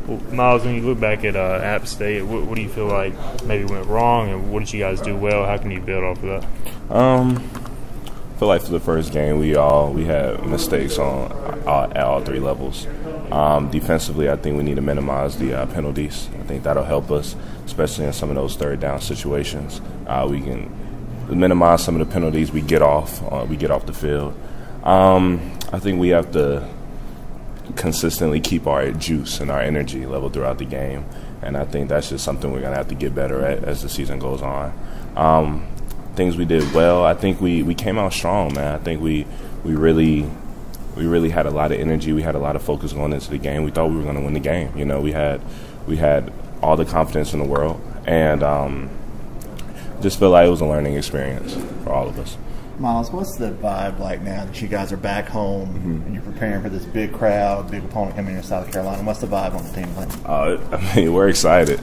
Well, Myles, when you look back at App State, what do you feel like maybe went wrong, and what did you guys do well? How can you build off of that? I feel like for the first game, we had mistakes at all three levels. Defensively, I think we need to minimize the penalties. I think that'll help us, especially in some of those third down situations. We can minimize some of the penalties we get off the field. I think we have to consistently keep our juice and our energy level throughout the game, and I think that's just something we're going to have to get better at as the season goes on. Things we did well, I think we came out strong, man. I think we really had a lot of energy. We had a lot of focus going into the game. We thought we were going to win the game. You know, we had all the confidence in the world, and just feel like it was a learning experience for all of us. Myles, what's the vibe like now that you guys are back home and you're preparing for this big crowd, big opponent coming in South Carolina? What's the vibe on the team like? I mean, we're excited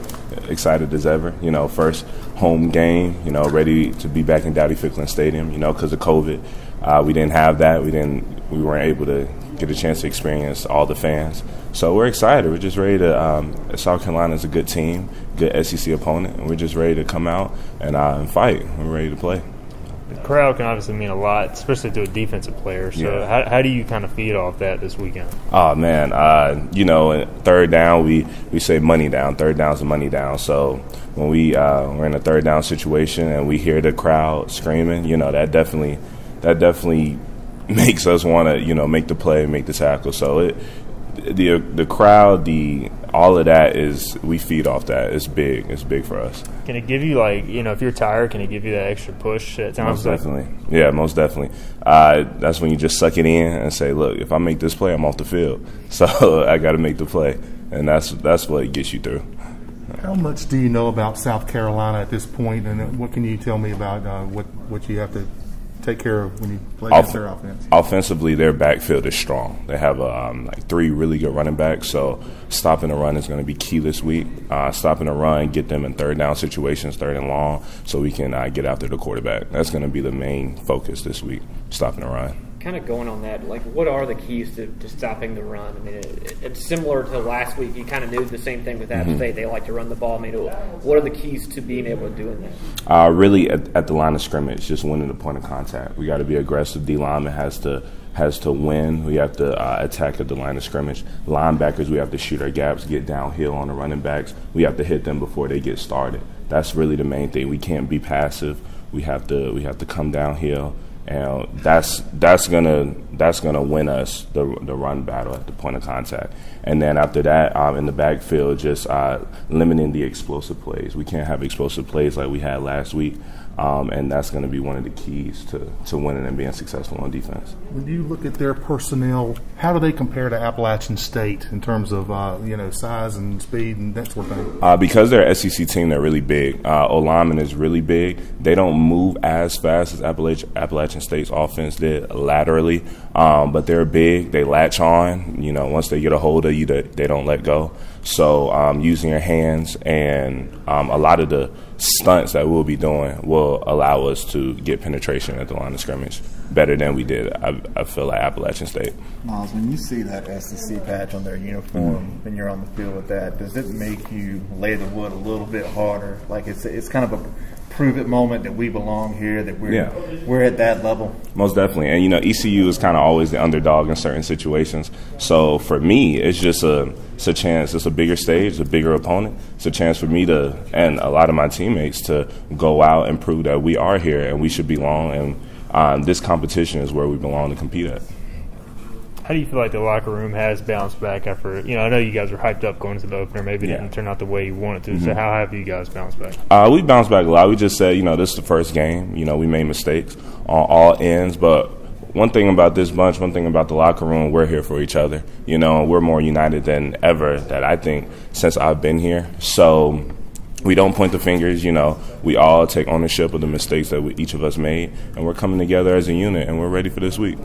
as ever. You know, first home game. You know, ready to be back in Dowdy-Ficklin Stadium. You know, because of COVID, we didn't have that. We weren't able to get a chance to experience all the fans. So we're excited. We're just ready to. South Carolina is a good team, good SEC opponent, and we're just ready to come out and fight. We're ready to play. The crowd can obviously mean a lot, especially to a defensive player. So how do you kind of feed off that this weekend? Oh, man, you know, third down, we say money down. Third down's a money down. So when we're in a third down situation and we hear the crowd screaming, you know, that definitely makes us want to, you know, make the play, make the tackle. So the crowd, all of that we feed off that. It's big. It's big for us. Can it give you, like, you know, if you're tired, can it give you that extra push at times? Most definitely. Yeah, most definitely. That's when you just suck it in and say, look, if I make this play, I'm off the field. So I got to make the play, and that's what gets you through. How much do you know about South Carolina at this point, and what can you tell me about what you have to take care of when you play against their offense? Offensively, their backfield is strong. They have like 3 really good running backs, so stopping the run is going to be key this week. Stopping the run, get them in third down situations, third and long, so we can get after the quarterback. That's going to be the main focus this week, stopping the run. Kind of going on that, like, what are the keys to stopping the run? I mean, it's similar to last week. You kind of knew the same thing with App State. They like to run the ball. I mean, what are the keys to being able to do that? Really, at the line of scrimmage, just winning the point of contact. We got to be aggressive. D lineman has to win. We have to attack at the line of scrimmage. Linebackers, we have to shoot our gaps, get downhill on the running backs. We have to hit them before they get started. That's really the main thing. We can't be passive. We have to come downhill. And that's gonna win us the run battle at the point of contact. And then after that, in the backfield, just limiting the explosive plays. We can't have explosive plays like we had last week, and that's going to be one of the keys to winning and being successful on defense. When you look at their personnel, how do they compare to Appalachian State in terms of size and speed and that sort of thing? Because they're an SEC team, they're really big. O-lineman is really big. They don't move as fast as Appalachian State's offense did laterally, but they're big. They latch on. You know, once they get a hold of you, they don't let go. So using your hands and a lot of the stunts that we'll be doing will allow us to get penetration at the line of scrimmage better than we did, I feel like, Appalachian State. Myles, when you see that SEC patch on their uniform and you're on the field with that, does it make you lay the wood a little bit harder? Like it's kind of a prove-it moment that we belong here, that we're at that level? Most definitely. And, you know, ECU is kind of always the underdog in certain situations. So for me, it's just it's a chance. It's a bigger stage, a bigger opponent. It's a chance for me and a lot of my teammates to go out and prove that we are here and we should belong. And this competition is where we belong to compete at. How do you feel like the locker room has bounced back after, I know you guys were hyped up going to the opener. Maybe it didn't turn out the way you wanted to. So how have you guys bounced back? We bounced back a lot. We just said, this is the first game. We made mistakes on all ends. But one thing about this bunch, one thing about the locker room, we're here for each other. We're more united than ever, that I think, since I've been here. So we don't point the fingers. We all take ownership of the mistakes that each of us made. And we're coming together as a unit, and we're ready for this week.